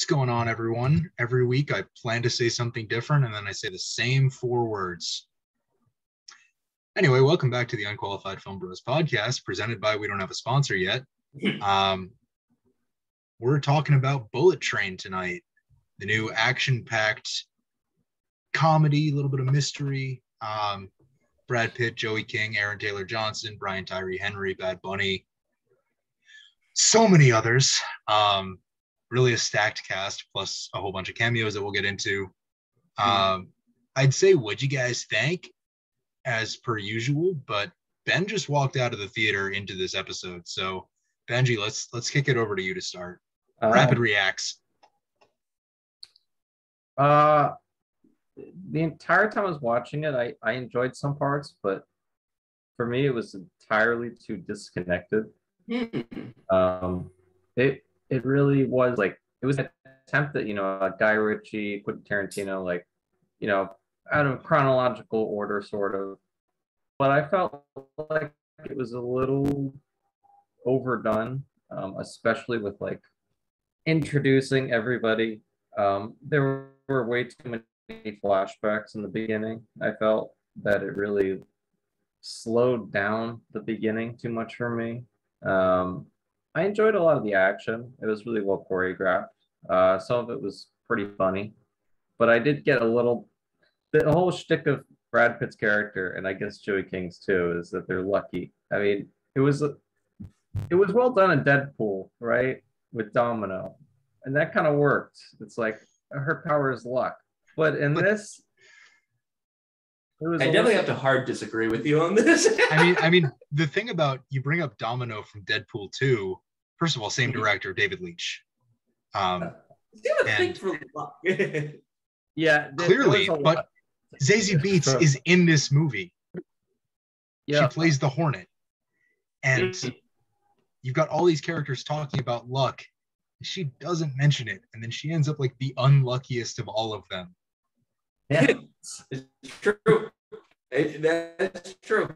What's going on, everyone? Every week I plan to say something different and then I say the same four words. Anyway, welcome back to the Unqualified Film Bros podcast, presented by We Don't Have a Sponsor Yet. We're talking about Bullet Train tonight, the new action-packed comedy, a little bit of mystery. Brad Pitt, Joey King, Aaron Taylor Johnson, Brian Tyree Henry, Bad Bunny, so many others. Really a stacked cast, plus a whole bunch of cameos that we'll get into. I'd say, what'd you guys think? As per usual, but Ben just walked out of the theater into this episode. So, Benji, let's kick it over to you to start. Rapid reacts. The entire time I was watching it, I enjoyed some parts, but for me, it was entirely too disconnected. It really was like, it was an attempt at, Guy Ritchie, Quentin Tarantino, out of chronological order, sort of. But I felt like it was a little overdone, especially with, introducing everybody. There were way too many flashbacks in the beginning. I felt that it really slowed down the beginning too much for me. I enjoyed a lot of the action. It was really well choreographed. Some of it was pretty funny, but I did get the whole shtick of Brad Pitt's character, and I guess Joey King's too, is that they're lucky. I mean, it was well done in Deadpool, right? With Domino, and that kind of worked. It's like her power is luck, but in this, I definitely have to hard disagree with you on this. I mean, the thing about, you bring up Domino from Deadpool 2. First of all, same director, David Leitch. Yeah, clearly, but Zazie Beetz is in this movie. Yeah. She plays the Hornet, and you've got all these characters talking about luck. She doesn't mention it, and then she ends up like the unluckiest of all of them. Yeah. It's true. That's true.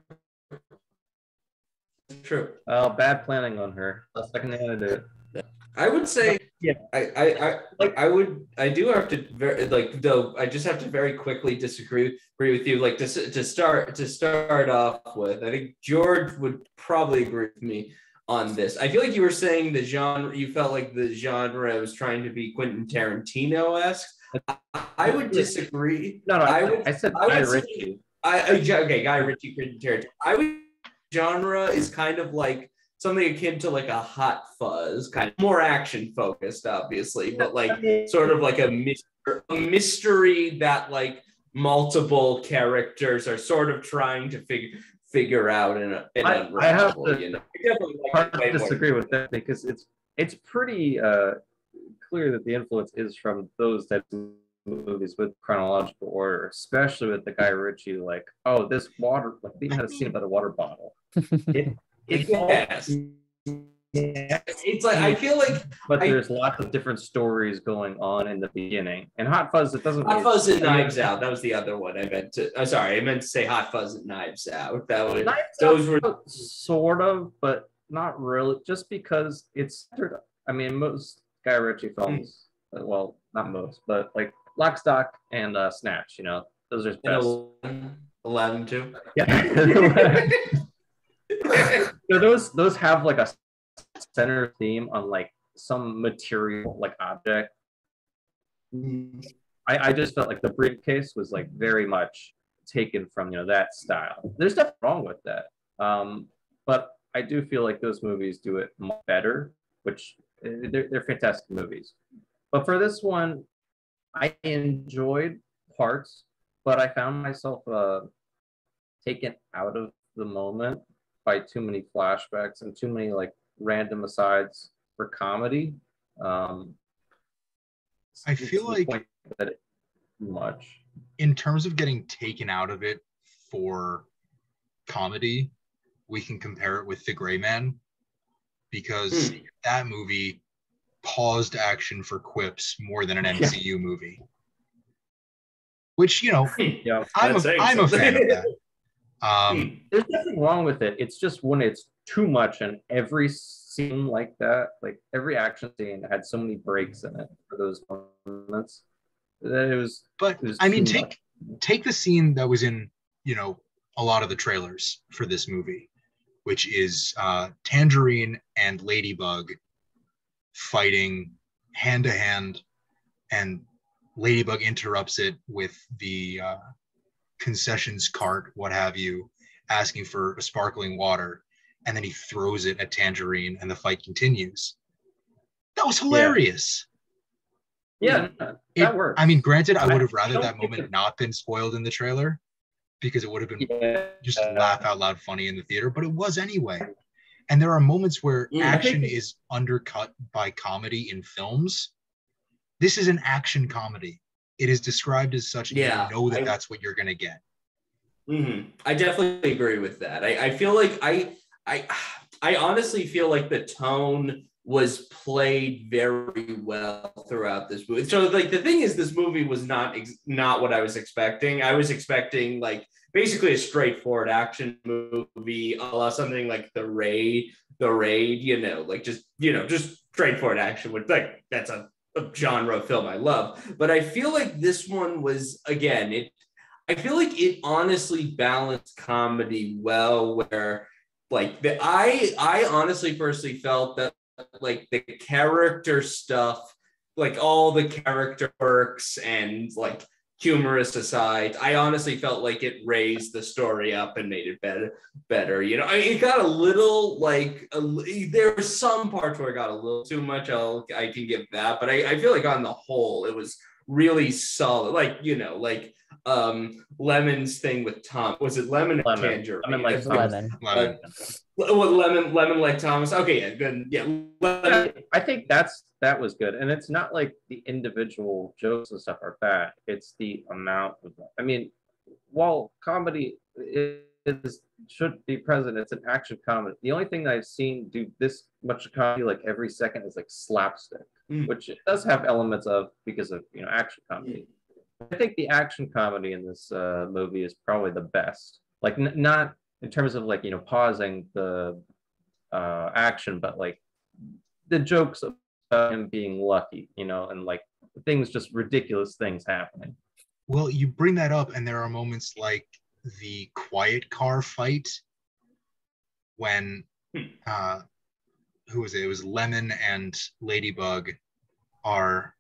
It's true. Bad planning on her. That's second candidate. I would say, yeah. I do have to I just have to very quickly agree with you. Like to start off with, I think George would probably agree with me on this. I feel like you were saying the genre. You felt like the genre was trying to be Quentin Tarantino-esque. I would disagree. I said Guy Ritchie. Guy Ritchie, Quentin Tarantino. Genre is kind of like something akin to like a Hot Fuzz, kind of more action focused, obviously, but sort of like a mystery that multiple characters are sort of trying to figure out I have to hard to disagree with that, because it's pretty clear that the influence is from those types of movies with chronological order, especially with the Guy Ritchie, this water, they even had a scene about a water bottle. Yes. It's like, I feel like, but there's lots of different stories going on in the beginning. And Hot Fuzz, it doesn't. Hot Fuzz and Knives Out. That was the other one I meant to. I'm sorry, I meant to say Hot Fuzz and Knives Out. Those were sort of, but not really. Just because it's. I mean, most Guy Ritchie films. Well, not most, but Lock, Stock, and Snatch. Those are best. 11 too. Yeah. So those have a center theme on some material object. I just felt like the briefcase was very much taken from that style. There's nothing wrong with that, but I do feel like those movies do it much better, which they're fantastic movies. But for this one, I enjoyed parts, but I found myself taken out of the moment by too many flashbacks and too many random asides for comedy. I feel like that much in terms of getting taken out of it for comedy, we can compare it with The Gray Man, because that movie paused action for quips more than an MCU movie. Which, I'm a fan of that. There's nothing wrong with it. It's just when it's too much and every scene like that, like every action scene had so many breaks in it for those moments that it was. But it was I mean, too much. take the scene that was in, you know, a lot of the trailers for this movie, which is Tangerine and Ladybug fighting hand to hand, and Ladybug interrupts it with the concessions cart, what have you, asking for a sparkling water, and then he throws it at Tangerine, and the fight continues. That was hilarious. Yeah, that works. I mean, granted, I would have rather that moment not been spoiled in the trailer, because it would have been just laugh out loud funny in the theater, but it was anyway. And there are moments where action is undercut by comedy in films. This is an action comedy. It is described as such, and you know that that's what you're going to get. I definitely agree with that. I feel like I honestly feel like the tone was played very well throughout this movie. So like the thing is, this movie was not what I was expecting. I was expecting like basically a straightforward action movie, a la something like the raid, you know, like just straightforward action with like that's a genre of film I love. But I feel like this one was, again, I feel like it honestly balanced comedy well, where like I honestly personally felt that like the character stuff, like all the character works and like humorous aside, I honestly felt like it raised the story up and made it better. You know, I mean, it got a little like there were some parts where it got a little too much. I can give that, but I feel like on the whole it was really solid. Like, you know, like Lemon's thing with Tom, was it lemon or tangerine? Lemon like lemon. Lemon like Thomas. Okay, yeah, good. Yeah, I think that was good, and it's not like the individual jokes and stuff are bad. It's the amount of them. I mean, while comedy should be present, it's an action comedy. The only thing that I've seen do this much comedy like every second is like slapstick, which it does have elements of because of, you know, action comedy. I think the action comedy in this movie is probably the best. Like not in terms of like, you know, pausing the action, but like the jokes about him being lucky, you know, and like things, just ridiculous things happening. Well, you bring that up, and there are moments like the quiet car fight when who was it? It was Lemon and Ladybug are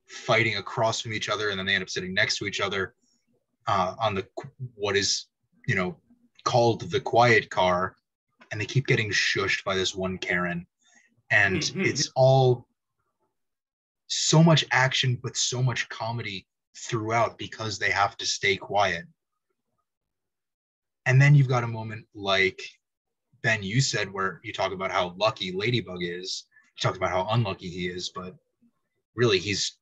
fighting across from each other, and then they end up sitting next to each other on the what is, you know, called the quiet car, and they keep getting shushed by this one Karen, and it's all so much action but so much comedy throughout because they have to stay quiet. And then you've got a moment like Ben, you said, where you talk about how lucky Ladybug is. You talked about how unlucky he is, but really he's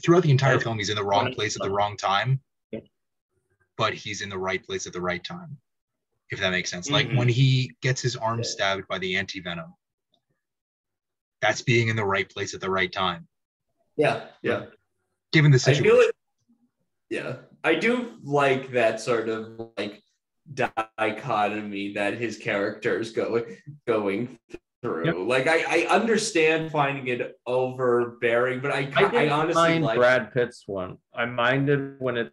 throughout the entire film, he's in the wrong place at the wrong time, but he's in the right place at the right time, if that makes sense. Like when he gets his arm stabbed by the anti-venom, that's being in the right place at the right time. Yeah. Given the situation. I do like that sort of like dichotomy that his character is going through. Yep. Like I understand finding it overbearing, but I honestly mind like Brad Pitt's one. I minded when it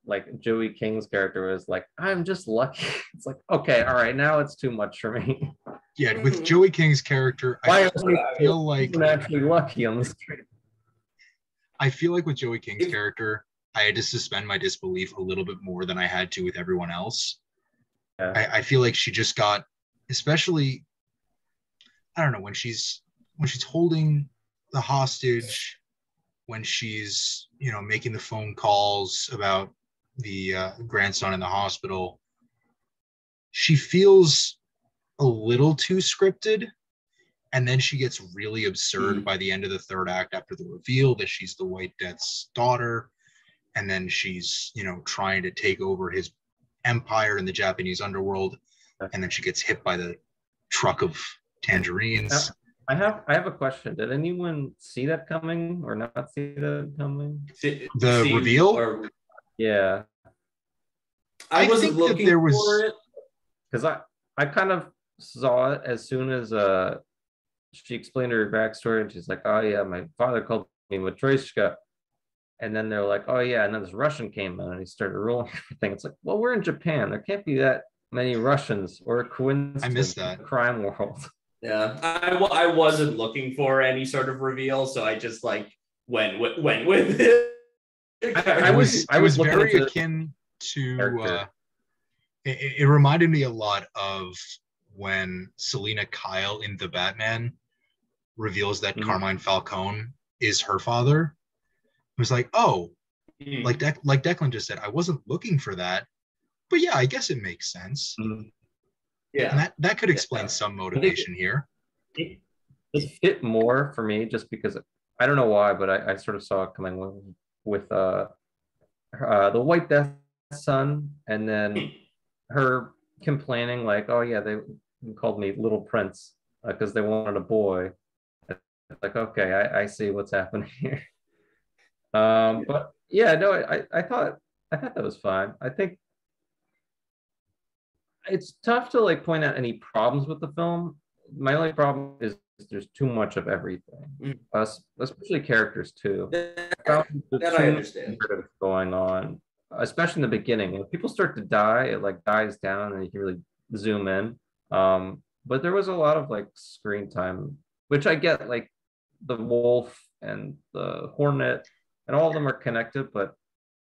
like Joey King's character was like, I'm just lucky. It's like, okay, all right, now it's too much for me. Yeah, with Joey King's character, I feel like I'm actually lucky on the street. I feel like with Joey King's character, I had to suspend my disbelief a little bit more than I had to with everyone else. Yeah. I feel like she just got, especially, I don't know, when she's holding the hostage, when she's, you know, making the phone calls about the grandson in the hospital, she feels a little too scripted. And then she gets really absurd by the end of the third act after the reveal that she's the White Death's daughter. And then she's, you know, trying to take over his empire in the Japanese underworld. And then she gets hit by the truck of tangerines. I have a question. Did anyone see that coming or not see that coming? The reveal? Yeah. I wasn't looking for it. Because I kind of saw it as soon as she explained her backstory, and she's like, "Oh yeah, my father called me Matryoshka," and then they're like, "Oh yeah," and then this Russian came in and he started ruling everything. It's like, well, we're in Japan. There can't be that many Russians, or a coincidence. I missed that. In the crime world. Yeah, I wasn't looking for any sort of reveal, so I just like went with it. I was very akin to. It reminded me a lot of when Selena Kyle in The Batman reveals that Carmine Falcone is her father. It was like, oh, like Declan just said, I wasn't looking for that, but yeah, I guess it makes sense. Yeah, and that could explain some motivation here. It fit more for me just because I don't know why, but I sort of saw it coming with the White Death son, and then her complaining like, oh yeah, they called me Little Prince because they wanted a boy. Like, okay, I see what's happening here. But yeah, no, I thought that was fine. I think it's tough to like point out any problems with the film. My only problem is there's too much of everything, especially characters too. That I understand. Going on, especially in the beginning. When people start to die, it like dies down, and you can really zoom in. But there was a lot of like screen time, which I get. Like the wolf and the hornet, and all of them are connected, but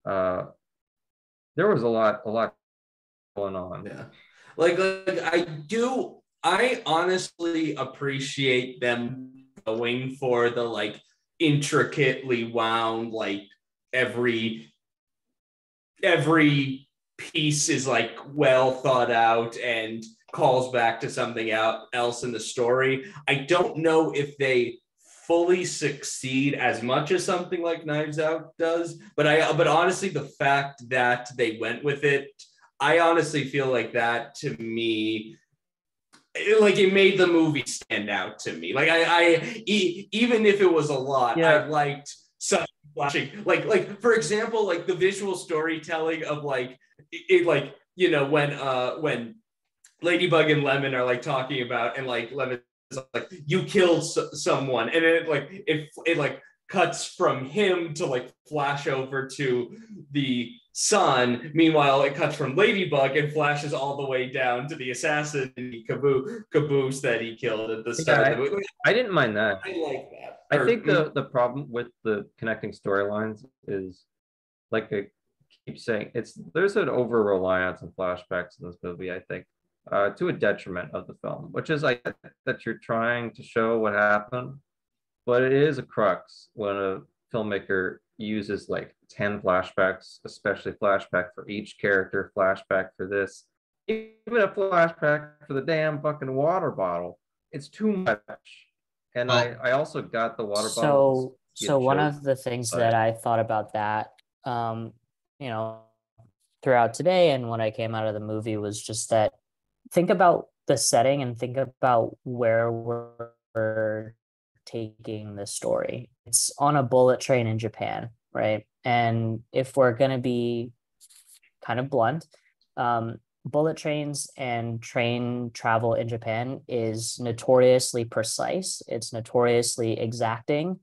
there was a lot going on. Yeah, like I honestly appreciate them going for the like intricately wound, like every piece is like well thought out and calls back to something else in the story. I don't know if they fully succeed as much as something like Knives Out does, but honestly, the fact that they went with it, I honestly feel like that to me, it made the movie stand out to me. Like even if it was a lot, I liked some flashing. Like for example, like the visual storytelling of like it, like when Ladybug and Lemon are like talking about, and like Lemon is like, you killed someone, and it like cuts from him to like flash over to the son. Meanwhile, it cuts from Ladybug and flashes all the way down to the assassin caboose that he killed at the start of the movie. I didn't mind that. I like that. I think the problem with the connecting storylines is, like I keep saying, there's an over reliance on flashbacks in this movie, I think, to a detriment of the film, which is like that you're trying to show what happened, but it is a crux when a filmmaker uses like 10 flashbacks, especially flashback for each character, flashback for this, even a flashback for the damn fucking water bottle. It's too much. And I also got the water bottle. So one of the things that I thought about that, throughout today and when I came out of the movie, was just that think about the setting and think about where we're taking the story. It's on a bullet train in Japan, right? And if we're going to be kind of blunt, bullet trains and train travel in Japan is notoriously precise. It's notoriously exacting.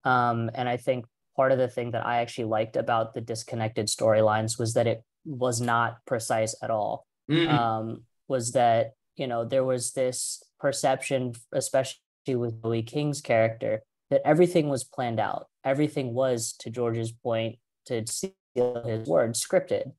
And I think part of the thing that I actually liked about the disconnected storylines was that it was not precise at all. Was that, there was this perception, especially with Joey King's character, that everything was planned out. Everything was, to George's point, to steal his words, scripted.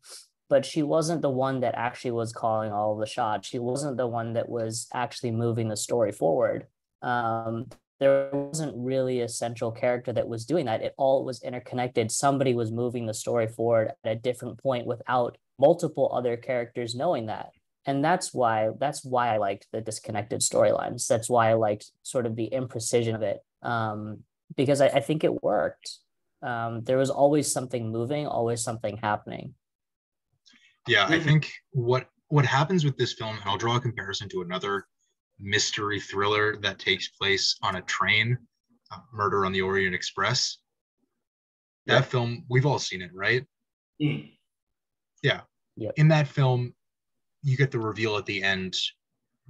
But she wasn't the one that actually was calling all the shots. She wasn't the one that was actually moving the story forward. There wasn't really a central character that was doing that. It all was interconnected. Somebody was moving the story forward at a different point without multiple other characters knowing that. And that's why I liked the disconnected storylines. That's why I liked sort of the imprecision of it, because I think it worked. There was always something moving, always something happening. Yeah, I think what happens with this film, and I'll draw a comparison to another mystery thriller that takes place on a train, Murder on the Orient Express. That film, we've all seen it, right? Yeah. Yep. In that film, you get the reveal at the end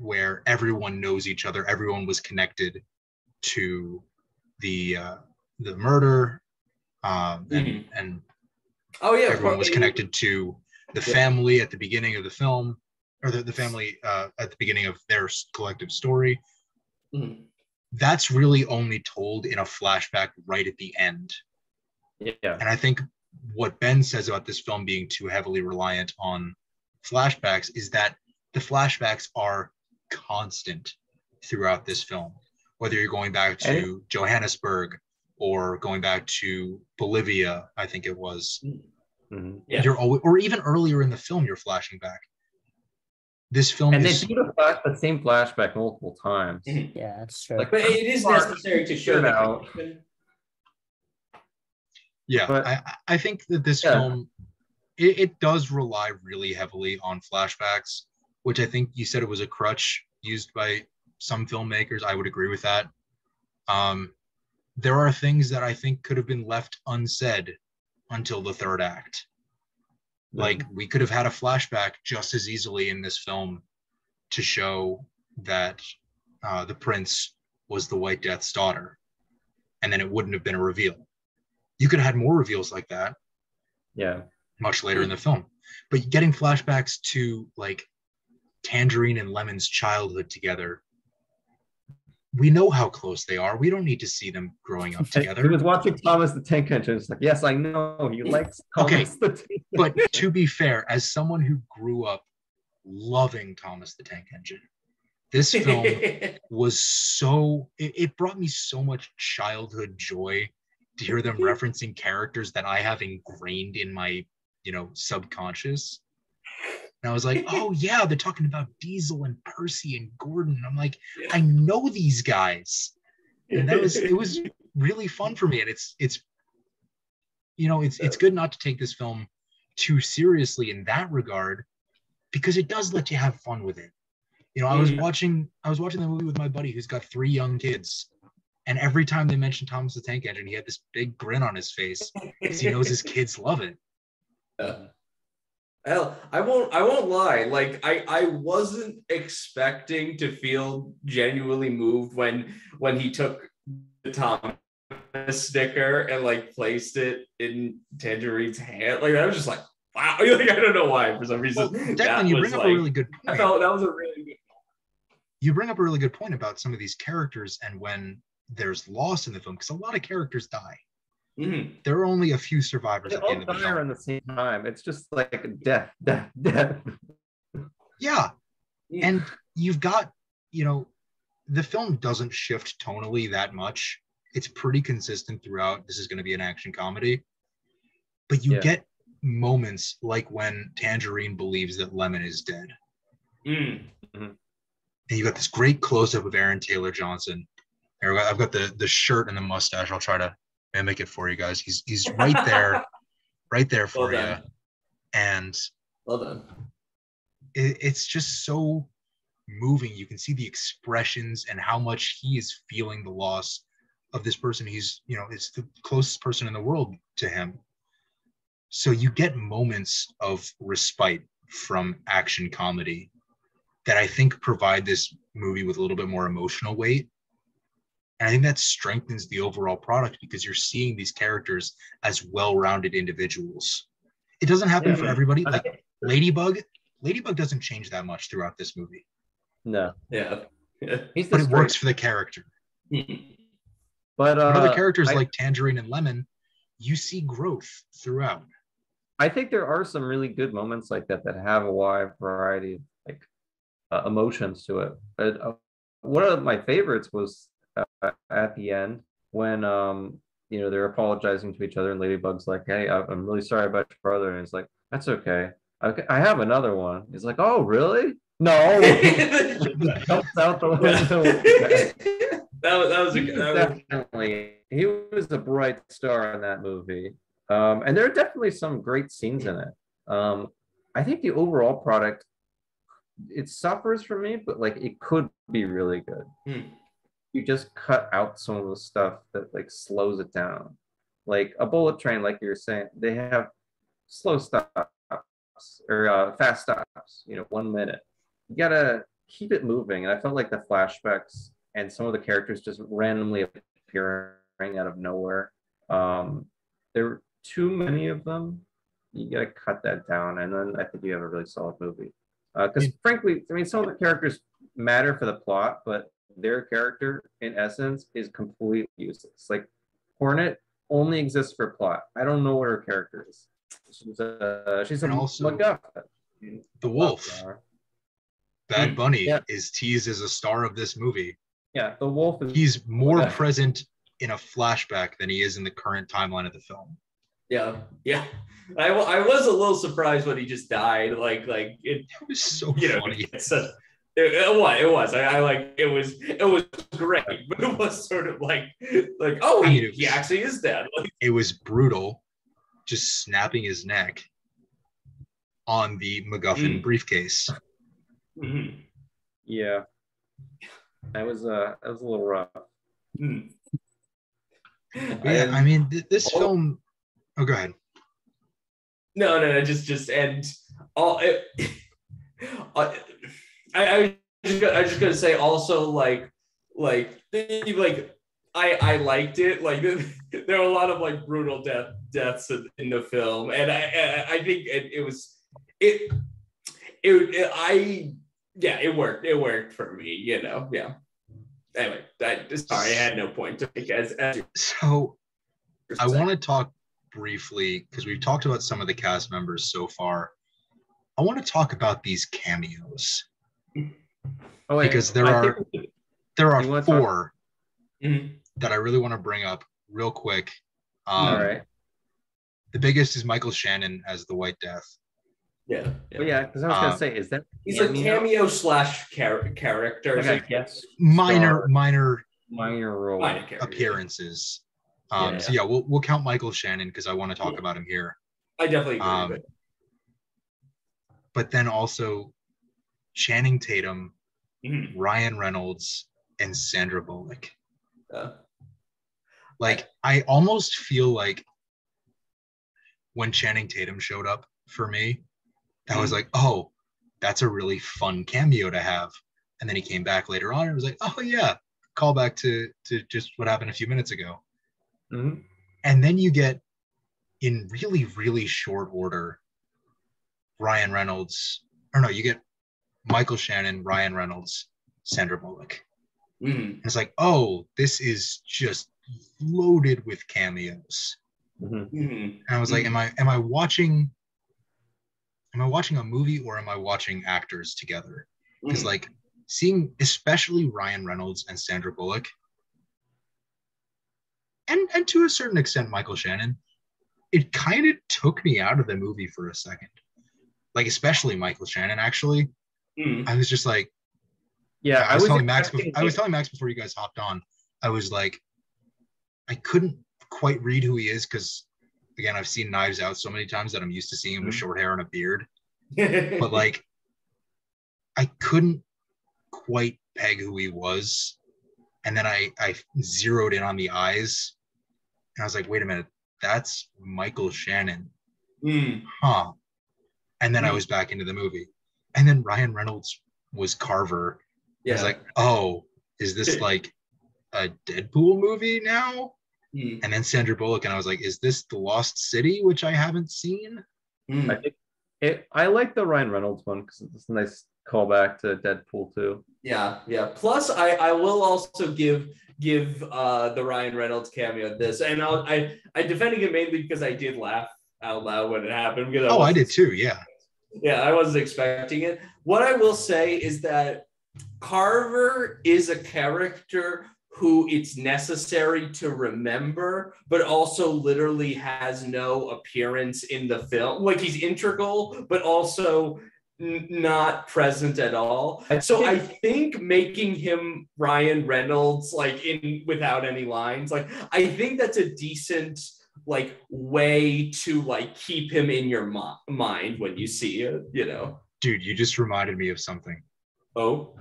where everyone knows each other. Everyone was connected to the murder, and oh yeah, everyone was connected to the family at the beginning of the film, or the family at the beginning of their collective story. That's really only told in a flashback right at the end. Yeah. And I think what Ben says about this film being too heavily reliant on flashbacks is that the flashbacks are constant throughout this film. Whether you're going back to Johannesburg or going back to Bolivia, I think it was. You're always, or even earlier in the film, you're flashing back. This film and they do the same flashback multiple times. Yeah, that's true. Like, but it is necessary to show that out. Yeah, but, I think that this film, it does rely really heavily on flashbacks, which I think you said it was a crutch used by some filmmakers. I would agree with that. There are things that I think could have been left unsaid until the third act. Like, we could have had a flashback just as easily in this film to show that the prince was the White Death's daughter, and then it wouldn't have been a reveal. You could have had more reveals like that. Yeah. Much later in the film. But getting flashbacks to, like, Tangerine and Lemon's childhood together, we know how close they are. We don't need to see them growing up together. He was watching Thomas the Tank Engine. It's like, yes, I know. He likes Thomas the Tank Engine. But to be fair, as someone who grew up loving Thomas the Tank Engine, this film was so... It brought me so much childhood joy to hear them referencing characters that I have ingrained in my, subconscious. And I was like, oh yeah, they're talking about Diesel and Percy and Gordon. And I'm like, I know these guys. And it was really fun for me. And it's good not to take this film too seriously in that regard, because it does let you have fun with it. I was watching the movie with my buddy who's got 3 young kids. And every time they mentioned Thomas the Tank Engine, he had this big grin on his face because he knows his kids love it. Hell, I won't lie. Like, I wasn't expecting to feel genuinely moved when he took the Thomas sticker and like placed it in Tangerine's hand. Like, I was just like, wow. Like, I don't know why, for some reason. Well, Declan, you bring up a really good point. I felt that was a really good point. You bring up a really good point about some of these characters and when there's loss in the film, because a lot of characters die. There are only a few survivors at the end of the film. At the same time. It's just like death. Yeah. And you've got, the film doesn't shift tonally that much. It's pretty consistent throughout. This is going to be an action comedy. But you get moments like when Tangerine believes that Lemon is dead. And you got this great close-up of Aaron Taylor Johnson. I've got the shirt and the mustache. I'll try to mimic it for you guys. He's right there for you. And well done. It's just so moving. You can see the expressions and how much he is feeling the loss of this person. He's, it's the closest person in the world to him. So you get moments of respite from action comedy that I think provide this movie with a little bit more emotional weight. And I think that strengthens the overall product because you're seeing these characters as well-rounded individuals. It doesn't happen for everybody. Like Ladybug doesn't change that much throughout this movie. No. Yeah. But it works for the character. But other characters like Tangerine and Lemon, you see growth throughout. I think there are some really good moments like that have a wide variety of emotions to it. But one of my favorites was at the end when they're apologizing to each other and Ladybug's like, hey, I'm really sorry about your brother, and it's like, that's okay, I have another one. He's like, oh really? No. Jumps out the window. that was definitely, he was a bright star in that movie. And there are definitely some great scenes in it. I think the overall product, it suffers for me, but like it could be really good. You just cut out some of the stuff that like slows it down. Like a bullet train, like you were saying, they have slow stops or fast stops, 1 minute. You gotta keep it moving. And I felt like the flashbacks and some of the characters just randomly appearing out of nowhere. There were too many of them. You gotta cut that down, and then I think you have a really solid movie. Because frankly, I mean, some of the characters matter for the plot, but their character, in essence, is completely useless. Like Hornet only exists for plot. I don't know what her character is. She's a MacGuffin. The wolf, Bad Bunny, is teased as a star of this movie. Yeah, the wolf is. He's more present in a flashback than he is in the current timeline of the film. Yeah. I was a little surprised when he just died. Like it was so funny. It was. I like it was great, but it was sort of like oh, he actually is dead. Like, it was brutal, just snapping his neck on the MacGuffin briefcase. Mm-hmm. Yeah, that was a little rough. Yeah, I mean, this film. Oh, go ahead. No, just and all. I just gonna say also like I liked it. Like there are a lot of like brutal deaths in the film, and I think it worked. It worked for me, you know. Yeah. Anyway, sorry, I had no point to make as so. I want to talk briefly because we've talked about some of the cast members so far. I want to talk about these cameos. Because there are 4 that I really want to bring up real quick. All right. The biggest is Michael Shannon as the White Death. Yeah. Yeah, because I was gonna say, is that he's a cameo / character? I guess minor role appearances. So yeah, we'll count Michael Shannon because I want to talk about him here. I definitely agree. But then also Channing Tatum, Ryan Reynolds, and Sandra Bullock. Like I almost feel like when Channing Tatum showed up for me, I was like, oh, that's a really fun cameo to have. And then he came back later on and was like, oh yeah, call back to just what happened a few minutes ago. And then you get in really, really short order, Ryan Reynolds, you get Michael Shannon, Ryan Reynolds, Sandra Bullock. And it's like, oh, this is just loaded with cameos. And I was like, am I watching a movie or am I watching actors together? Because like seeing especially Ryan Reynolds and Sandra Bullock, and to a certain extent Michael Shannon, it kind of took me out of the movie for a second. Like especially Michael Shannon, actually. I was just like, yeah. I was telling Max before you guys hopped on. I was like, I couldn't quite read who he is because, again, I've seen Knives Out so many times that I'm used to seeing him with short hair and a beard. But like, I couldn't quite peg who he was, and then I zeroed in on the eyes, and I was like, wait a minute, that's Michael Shannon, huh? And then I was back into the movie. And then Ryan Reynolds was Carver. I was like, oh, is this like a Deadpool movie now? And then Sandra Bullock, and I was like, is this The Lost City, which I haven't seen? I like the Ryan Reynolds one because it's a nice callback to Deadpool too. Yeah. Plus, I will also give the Ryan Reynolds cameo this, and I defending it mainly because I did laugh out loud when it happened. Because I did too. Yeah. Yeah, I wasn't expecting it. What I will say is that Carver is a character who it's necessary to remember, but also literally has no appearance in the film. Like he's integral, but also not present at all. So I think making him Ryan Reynolds, like in without any lines, like I think that's a decent like way to like keep him in your mind when you see it, you know. Dude, you just reminded me of something. Oh.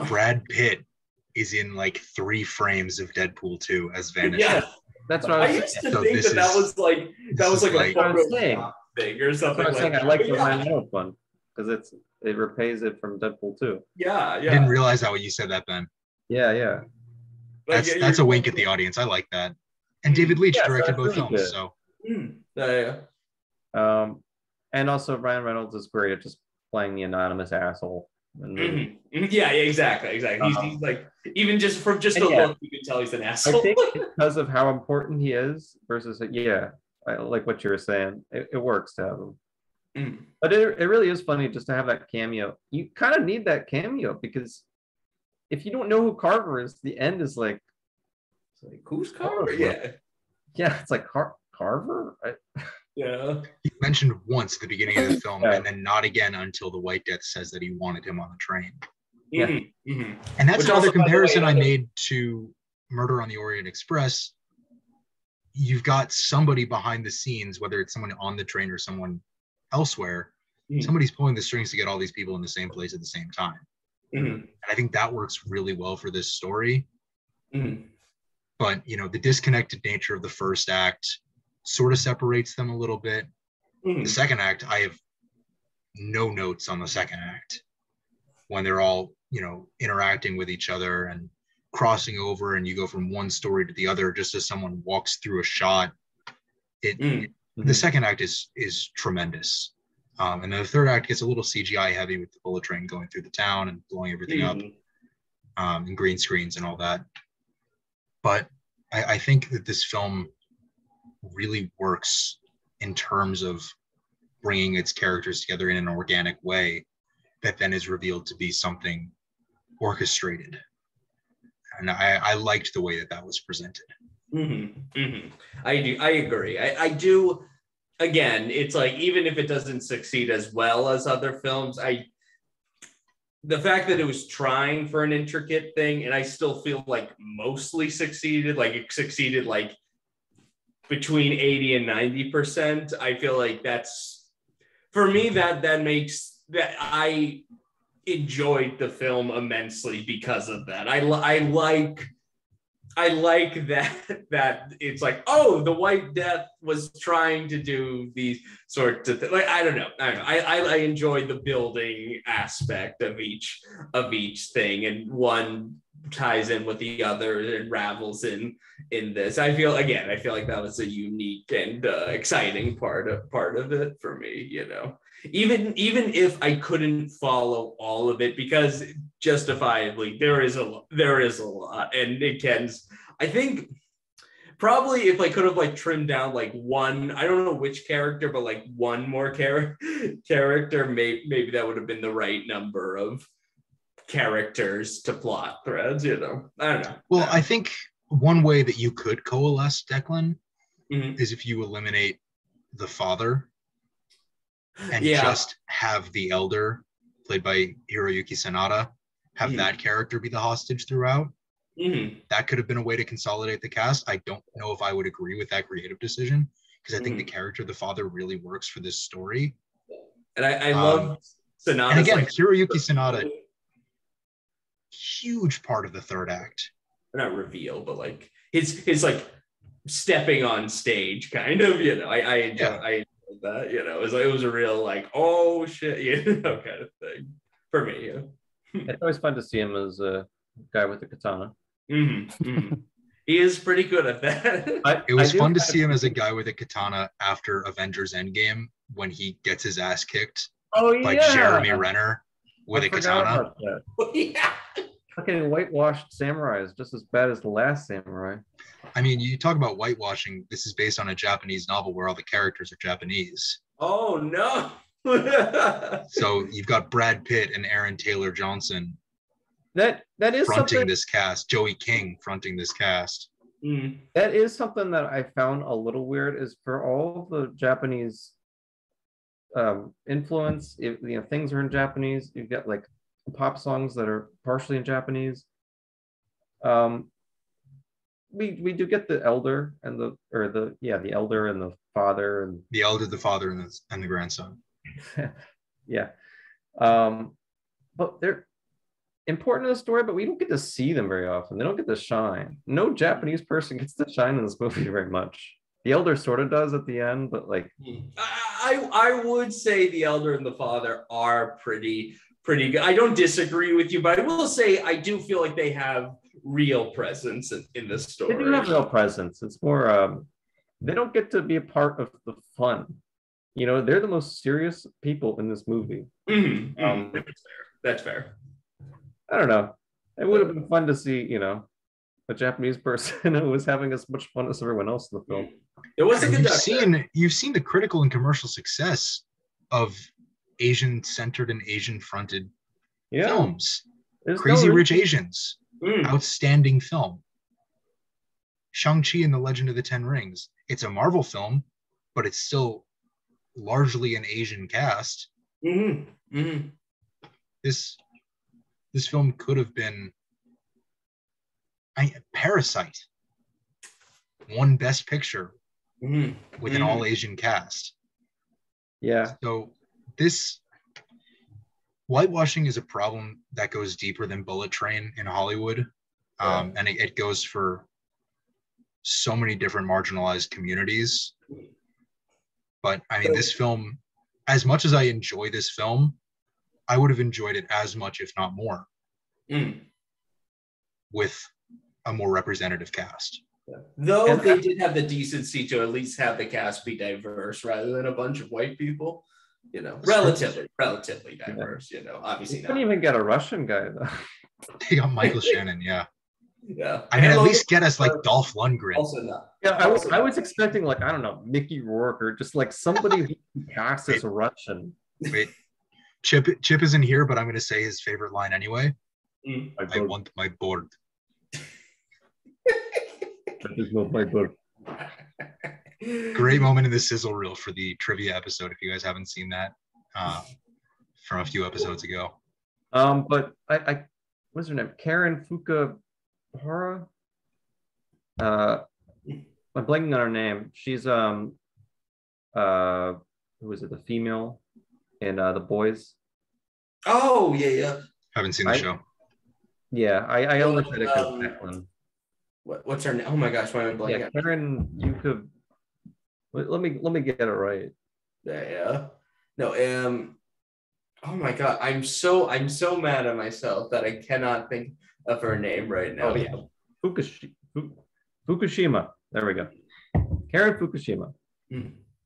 Brad Pitt is in like 3 frames of Deadpool 2 as Vanisher. Yeah, that's what I used to think that was like a thing thing or something. I like the Ryan Reynolds one because it repays it from Deadpool 2. Yeah, I didn't realize that when you said that, Ben. Yeah. That's a wink at the audience. I like that. And David Leitch directed both really films, good. so. And also Ryan Reynolds is great at just playing the anonymous asshole. Yeah, exactly. He's like, even just from just the look, you can tell he's an asshole. I think because of how important he is versus, I like what you were saying. It works to have him. But it really is funny just to have that cameo. You kind of need that cameo because if you don't know who Carver is, the end is like, who's Carver? Yeah, it's like Carver? Yeah. He mentioned once at the beginning of the film, and then not again until the White Death says that he wanted him on the train. And that's another comparison I made to Murder on the Orient Express. You've got somebody behind the scenes, whether it's someone on the train or someone elsewhere, somebody's pulling the strings to get all these people in the same place at the same time. And I think that works really well for this story. But, the disconnected nature of the first act sort of separates them a little bit. The second act, I have no notes on the second act when they're all, interacting with each other and crossing over, and you go from one story to the other just as someone walks through a shot. The second act is tremendous. And then the third act gets a little CGI heavy with the bullet train going through the town and blowing everything up, and green screens and all that. But I think that this film really works in terms of bringing its characters together in an organic way that then is revealed to be something orchestrated. And I liked the way that was presented. I agree. I do. Again, it's like, even if it doesn't succeed as well as other films, the fact that it was trying for an intricate thing, and I still feel like mostly succeeded, like it succeeded like between 80 and 90%. I feel like that's, for me, that makes that I enjoyed the film immensely because of that. I like that it's like, oh, the White Death was trying to do these sorts of things. Like, I don't know. I enjoy the building aspect of each thing, and one ties in with the other and ravels in this. I feel like that was a unique and exciting part of it for me. Even if I couldn't follow all of it, because justifiably there is a lot, and it can, I think probably if I could have like trimmed down like one, I don't know which character, but like one more character, maybe that would have been the right number of characters to plot threads. I don't know. Well, I think one way that you could coalesce, Declan, is if you eliminate the father and just have the elder, played by Hiroyuki Sanada, have that character be the hostage throughout. That could have been a way to consolidate the cast. I don't know if I would agree with that creative decision, because I think the character of the father really works for this story. And I love Sanada. And again, Hiroyuki Sanada, huge part of the third act. Not reveal, but like his like stepping on stage, kind of. I enjoy that. It was a real like, oh shit, kind of thing for me. It's always fun to see him as a guy with a katana. He is pretty good at that. It was fun to see him as a guy with a katana after Avengers Endgame, when he gets his ass kicked by Jeremy Renner with a katana. Fucking whitewashed samurai is just as bad as the last samurai. I mean, you talk about whitewashing. This is based on a Japanese novel where all the characters are Japanese. Oh no! So you've got Brad Pitt and Aaron Taylor Johnson that is fronting this cast. Joey King fronting this cast. That is something that I found a little weird. Is for all the Japanese influence, if things are in Japanese, you've got like pop songs that are partially in Japanese. We do get the elder and the elder and the father, and the elder, the father, and the grandson. But they're important to the story, but we don't get to see them very often. They don't get to shine. No Japanese person gets to shine in this movie very much. The elder sort of does at the end, but like I would say the elder and the father are pretty good. I don't disagree with you, but I will say I do feel like they have real presence in the story. They do have real presence. It's more they don't get to be a part of the fun. You know, they're the most serious people in this movie. That's fair. I don't know. It would have been fun to see, you know, a Japanese person who was having as much fun as everyone else in the film. It was a good. You've seen the critical and commercial success of Asian-centered and Asian-fronted films. Crazy Rich Asians, outstanding film. Shang-Chi and the Legend of the Ten Rings. It's a Marvel film, but it's still largely an Asian cast. This film could have been Parasite. Won Best Picture with an all Asian cast. Yeah. So this whitewashing is a problem that goes deeper than Bullet Train in Hollywood. And it goes for so many different marginalized communities. But I mean, this film, as much as I enjoy this film, I would have enjoyed it as much, if not more, with a more representative cast. Though they did have the decency to at least have the cast be diverse rather than a bunch of white people, you know, relatively diverse, you know, obviously not. Couldn't even get a Russian guy though. They got Michael Shannon, yeah. Yeah. I mean, at least get us like Dolph Lundgren. Also not. Yeah, I was expecting like, I don't know, Mickey Rourke or just like somebody who passes Russian. Wait, Chip isn't here, but I'm going to say his favorite line anyway. I want my board. That is not my board. Great moment in the sizzle reel for the trivia episode. If you guys haven't seen that from a few episodes ago. But I what's her name? Karen Fukuhara. I'm blanking on her name. She's who was it? The female in The Boys. Oh yeah. Haven't seen the show. Yeah, I only tried to get that one. What's her name? Oh my gosh, why am I blanking? Yeah, Karen, you could let me get it right. Yeah. No, oh my god, I'm so mad at myself that I cannot think of her name right now. Oh yeah. Fukushima. There we go. Karen Fukushima.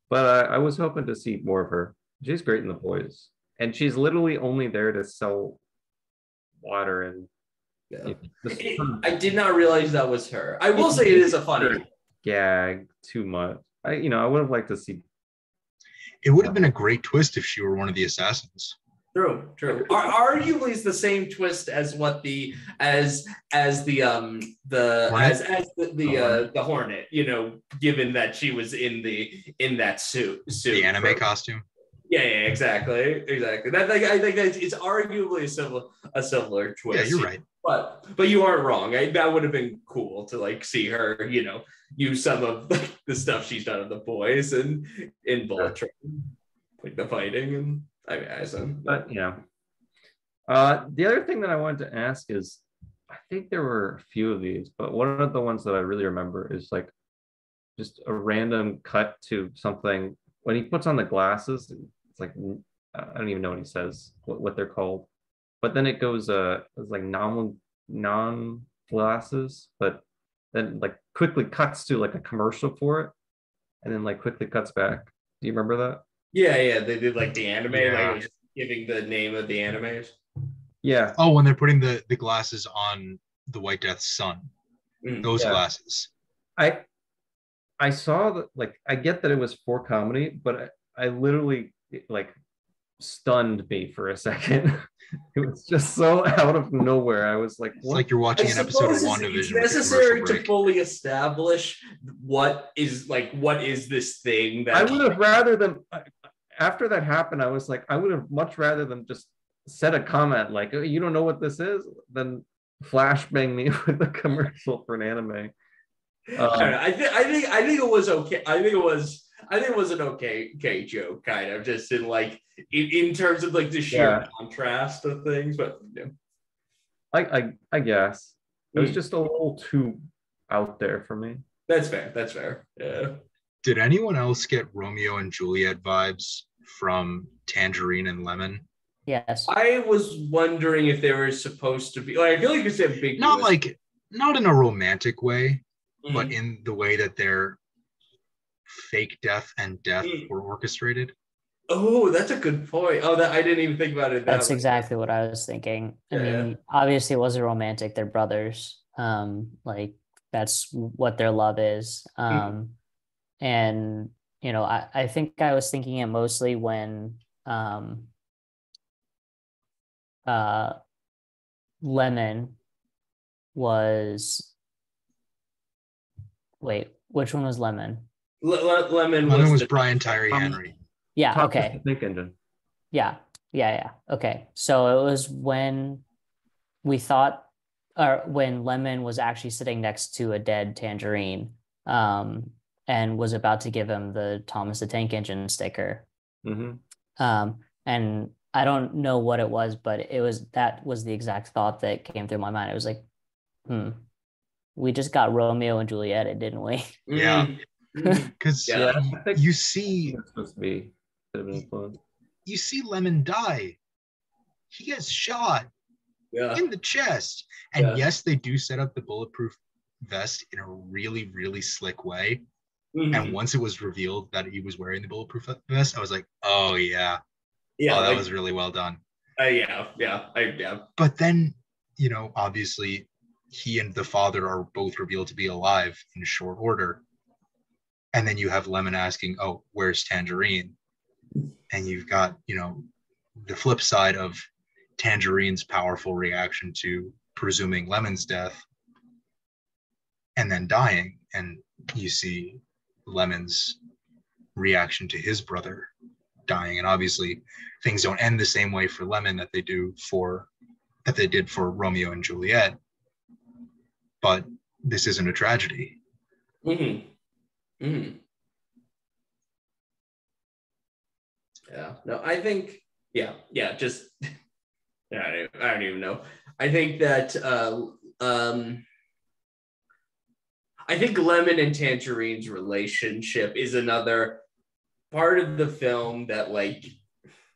But I was hoping to see more of her. She's great in The Boys. And she's literally only there to sell water and I did not realize that was her. I will say it is a funny gag too much. I would have liked to see. It would have been a great twist if she were one of the assassins. True. Arguably, it's the same twist as what the Hornet. You know, given that she was in that suit. The anime costume. Yeah, exactly. That I think that it's arguably a similar twist. Yeah, you're right. But you aren't wrong. That would have been cool to like see her, you know, use some of the stuff she's done in The Boys and in Bullet Train, like the fighting and But yeah. The other thing that I wanted to ask is, I think there were a few of these, but one of the ones that I really remember is like just a random cut to something when he puts on the glasses. It's like I don't even know what he says, what they're called. But then it goes it's like non glasses, but then like quickly cuts to like a commercial for it, and then like quickly cuts back. Do you remember that? Yeah, they did like the anime, like just giving the name of the animes. Yeah. Oh, when they're putting the glasses on the White Death's son. Those glasses. I saw that, like, I get that it was for comedy, but I literally like stunned me for a second. It was just so out of nowhere. I was like, what? It's like you're watching an episode of WandaVision. It's necessary to fully establish what is this thing that I would have rather than after that happened, I was like, I would have much rather than just said a comment like, oh, you don't know what this is, than flashbang me with a commercial for an anime. I think it was okay. I think it was an okay joke, kind of, just in like in terms of like the sheer contrast of things. But yeah. I guess it was just a little too out there for me. That's fair. Yeah. Did anyone else get Romeo and Juliet vibes from Tangerine and Lemon? Yes. I was wondering if they were supposed to be like. I feel like it's ambiguous. Not in a romantic way, but Mhm. in the way that their fake death and death were orchestrated. Oh, that's a good point. Oh, that I didn't even think about it. That's way. exactly what I was thinking. I mean, Yeah. obviously it wasn't romantic. They're brothers. Like that's what their love is. And I think I was thinking it mostly when uh Lemon was wait, which one was Lemon? Lemon Lemon was the Brian Tyree Henry. Yeah, Thomas okay. the Tank Engine. Yeah. Okay. So it was when we thought, or when Lemon was actually sitting next to a dead Tangerine, and was about to give him the Thomas the Tank Engine sticker. And I don't know what it was, but that was the exact thought that came through my mind. It was like, we just got Romeo and Juliet, didn't we? Yeah. Because you see, it's supposed to be a bit of an influence. You see Lemon die. He gets shot in the chest. And yes, they do set up the bulletproof vest in a really, really slick way. And once it was revealed that he was wearing the bulletproof vest, I was like, oh yeah. Yeah. Oh, that was really well done. Yeah. But then, obviously he and the father are both revealed to be alive in short order. And then you have Lemon asking, oh, where's Tangerine? And you've got, the flip side of Tangerine's powerful reaction to presuming Lemon's death and then dying. And you see Lemon's reaction to his brother dying. And obviously things don't end the same way for Lemon that they did for Romeo and Juliet. But this isn't a tragedy. Yeah. No, I think, just, I don't even know. I think that, I think Lemon and Tangerine's relationship is another part of the film that, like,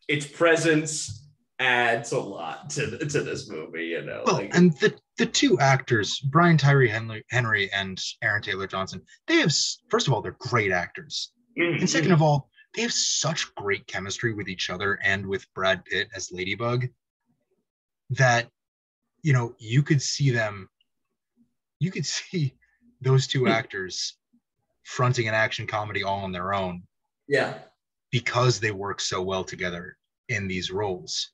its presence adds a lot to this movie, Well, and the two actors, Brian Tyree Henry and Aaron Taylor Johnson, they have, first of all, they're great actors. And second of all, they have such great chemistry with each other and with Brad Pitt as Ladybug that, you could see those two actors fronting an action comedy all on their own. Yeah. Because they work so well together in these roles.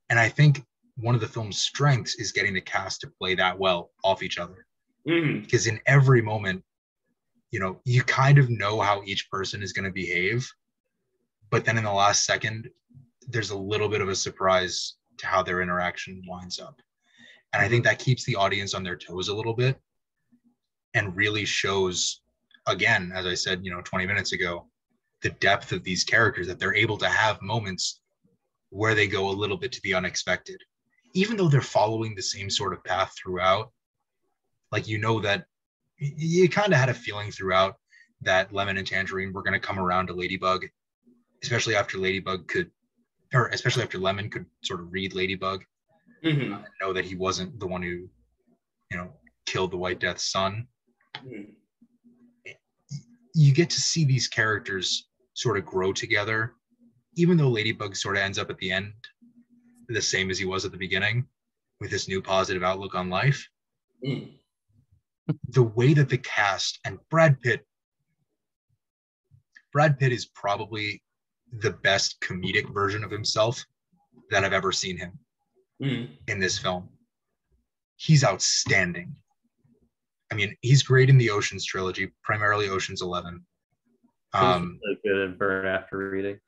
And I think one of the film's strengths is getting the cast to play that well off each other. Because in every moment, you kind of know how each person is going to behave, but then in the last second, there's a little bit of a surprise to how their interaction winds up. And I think that keeps the audience on their toes a little bit and really shows, again, as I said, 20 minutes ago, the depth of these characters, that they're able to have moments where they go a little bit to the unexpected, even though they're following the same sort of path throughout. Like, that you kind of had a feeling throughout that Lemon and Tangerine were going to come around to Ladybug, especially after Lemon could sort of read Ladybug, and know that he wasn't the one who, killed the White Death's son. You get to see these characters sort of grow together, even though Ladybug sort of ends up at the end the same as he was at the beginning, with this new positive outlook on life. The way that the cast and Brad Pitt is probably the best comedic version of himself that I've ever seen him in this film. He's outstanding. I mean, he's great in the Oceans trilogy, primarily Oceans 11. Really good in Burn After Reading.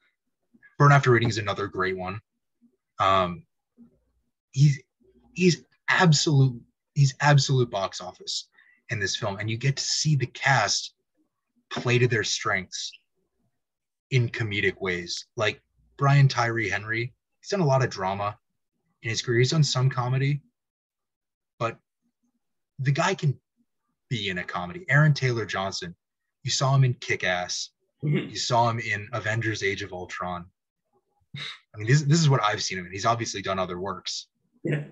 Burn After Reading is another great one. He's absolute box office in this film, and you get to see the cast play to their strengths in comedic ways. Like Brian Tyree Henry, he's done a lot of drama in his career. He's done some comedy, but the guy can be in a comedy. Aaron Taylor Johnson You saw him in Kick-Ass. You saw him in Avengers: Age of Ultron. I mean, this is what I've seen him in. He's obviously done other works. Yeah.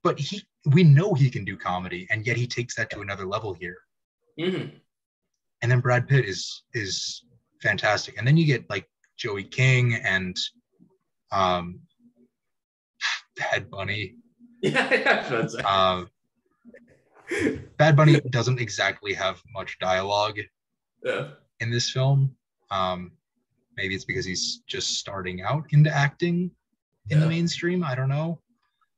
But we know he can do comedy, and yet he takes that to another level here. Mm-hmm. And then Brad Pitt is fantastic. And then you get like Joey King and Bad Bunny. Yeah, Bad Bunny doesn't exactly have much dialogue in this film. Maybe it's because he's just starting out into acting in the mainstream. I don't know.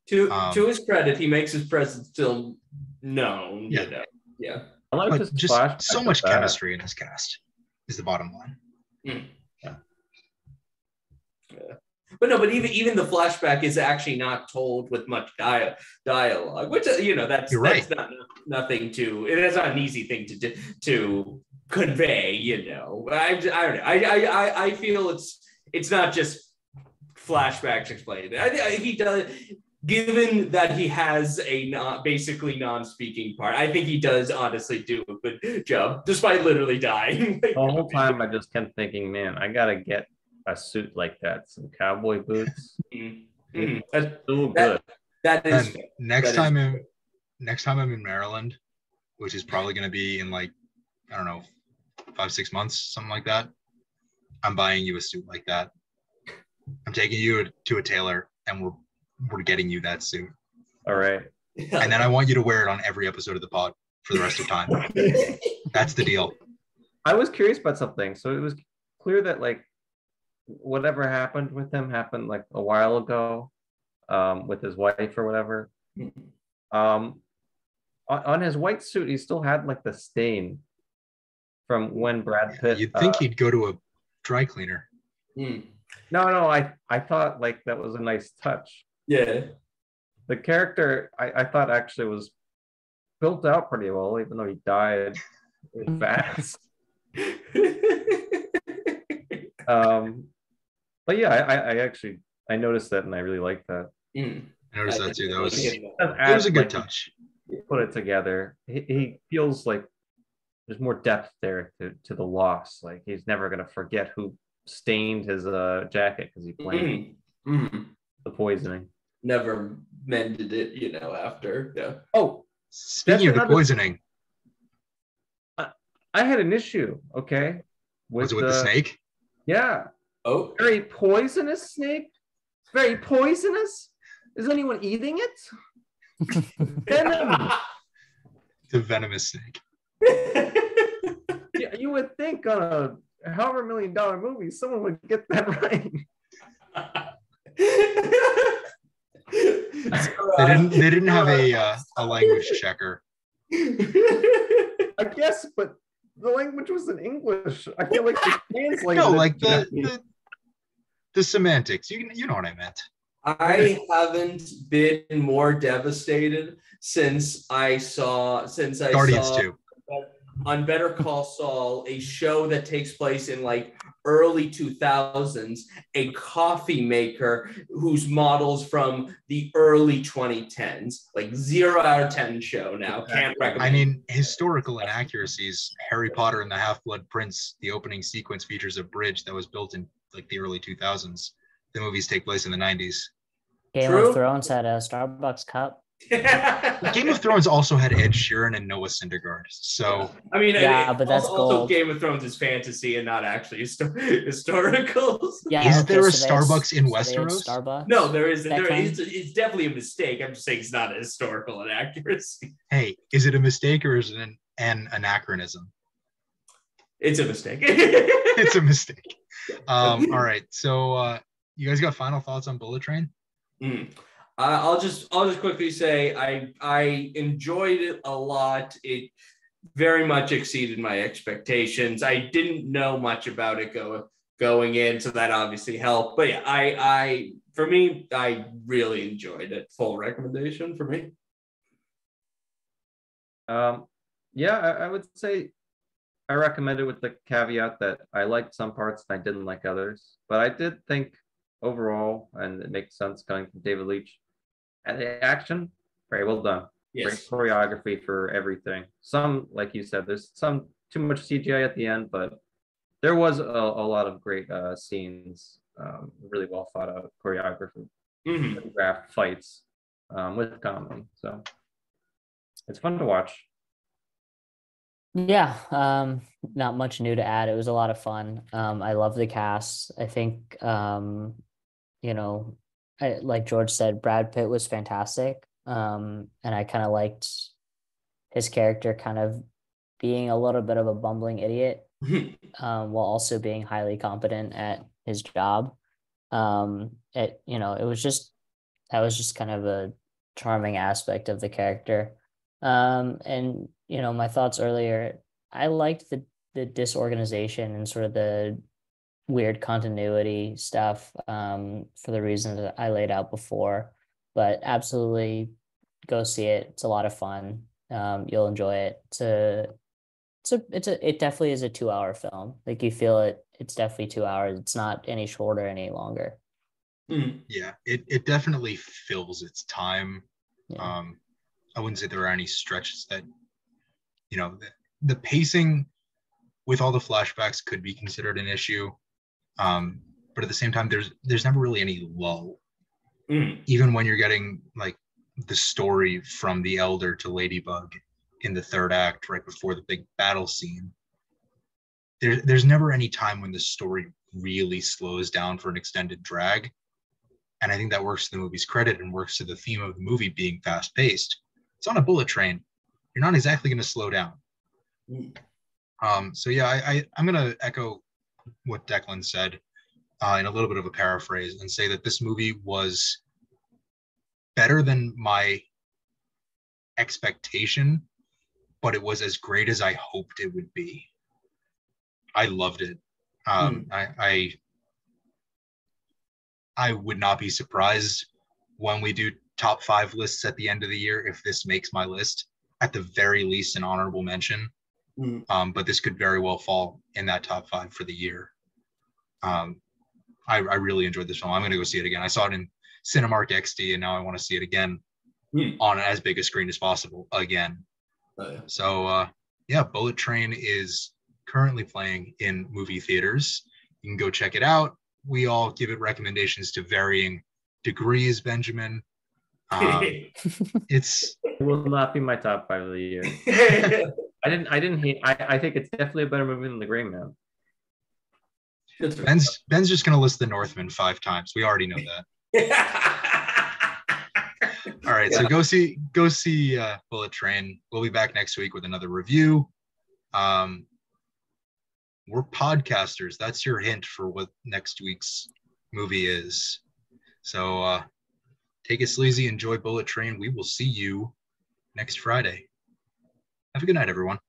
To his credit, he makes his presence still known. Yeah. You know? Yeah. I like But this just so much flashback. chemistry in this cast is the bottom line. Yeah. But no, but even the flashback is actually not told with much dialogue, which that's not nothing to. It's not an easy thing to convey. I don't know. I feel it's not just flashbacks explained. I he does. Given that he has a basically non-speaking part, I think he does honestly do a good job, despite literally dying. The whole time I just kept thinking, man, I gotta get a suit like that, some cowboy boots. Mm-hmm. That's so good. That is next time I'm in Maryland, which is probably going to be in like, I don't know, 5-6 months, something like that. I'm buying you a suit like that. I'm taking you to a tailor, and we're getting you that suit. All right. And then I want you to wear it on every episode of the pod for the rest of time. That's the deal. I was curious about something. So it was clear that like whatever happened with him happened like a while ago with his wife or whatever. On his white suit, he still had like the stain from when Brad Pitt. You'd think he'd go to a dry cleaner. No, I thought like that was a nice touch. Yeah. The character I thought actually was built out pretty well, even though he died fast. But yeah, I actually noticed that and I really liked that. I noticed that too. That was a good touch. Put it together. He feels like there's more depth there to the loss. Like he's never gonna forget who stained his jacket because he blamed the poisoning. Never mended it, after. Yeah. Oh, speaking of the poisoning, I had an issue. Okay, was it with the snake? Yeah. Oh, very poisonous snake. Very poisonous. Is anyone eating it? Venom. It's a venomous snake. Yeah, you would think on a however $1 million movie, someone would get that right. They didn't have a language checker. I guess, but the language was in English. I feel like they translated. No, like the semantics. You know what I meant. I haven't been more devastated since I saw Guardians 2 on Better Call Saul, a show that takes place in like early 2000s, a coffee maker whose models from the early 2010s, like 0 out of 10 show now. Can't recommend. I mean, historical inaccuracies. Harry Potter and the Half-Blood Prince, the opening sequence features a bridge that was built in like the early 2000s. The movies take place in the 90s. Game of Thrones had a Starbucks cup. Game of Thrones also had Ed Sheeran and Noah Syndergaard. So I mean, yeah, but that's also gold. Game of Thrones is fantasy and not actually historical. Yeah, is there a Starbucks in Westeros? Starbucks? No, there isn't. It's definitely a mistake. I'm just saying it's not a historical inaccuracy. Hey, is it a mistake or is it an anachronism? It's a mistake. It's a mistake. All right. So you guys got final thoughts on Bullet Train? I'll just quickly say I enjoyed it a lot. It very much exceeded my expectations. I didn't know much about it going in, so that obviously helped. But yeah, I really enjoyed it. Full recommendation for me. Yeah, I would say I recommend it with the caveat that I liked some parts and I didn't like others. But I did think overall, and it makes sense coming from David Leitch, and the action, very well done. Yes. Great choreography for everything. Some, like you said, there's some too much CGI at the end, but there was a lot of great scenes, really well thought out choreography, choreographed fights with Cameo. So it's fun to watch. Yeah, not much new to add. It was a lot of fun. I love the cast. I think, like George said, Brad Pitt was fantastic. And I kind of liked his character kind of being a little bit of a bumbling idiot, while also being highly competent at his job. It was just that was just kind of a charming aspect of the character. And my thoughts earlier, I liked the disorganization and sort of the weird continuity stuff, for the reasons that I laid out before. But absolutely go see it. It's a lot of fun. You'll enjoy it. It definitely is a 2 hour film. Like you feel it. It's definitely 2 hours. It's not any shorter, any longer. Yeah, it definitely fills its time. Yeah. I wouldn't say there are any stretches that, the pacing with all the flashbacks could be considered an issue. But at the same time, there's never really any lull. Even when you're getting like the story from the Elder to Ladybug in the third act, right before the big battle scene, there's never any time when the story really slows down for an extended drag. And I think that works to the movie's credit and works to the theme of the movie being fast-paced. It's on a bullet train. You're not exactly going to slow down. So yeah, I'm going to echo what Declan said in a little bit of a paraphrase and say that this movie was better than my expectation, but it was as great as I hoped it would be. I loved it. I would not be surprised when we do top 5 lists at the end of the year if this makes my list, at the very least an honorable mention. But this could very well fall in that top 5 for the year. I really enjoyed this film. I'm going to go see it again. I saw it in Cinemark XD, and now I want to see it again on as big a screen as possible again. So, Bullet Train is currently playing in movie theaters. You can go check it out. We all give it recommendations to varying degrees, Benjamin. It will not be my top 5 of the year. I didn't hate. I think it's definitely a better movie than The Gray Man. Ben's just gonna list The Northman 5 times. We already know that. All right, so go see Bullet Train. We'll be back next week with another review. We're podcasters. That's your hint for what next week's movie is. So take it sleazy, enjoy Bullet Train. We will see you next Friday. Have a good night, everyone.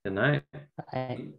Good night. Bye.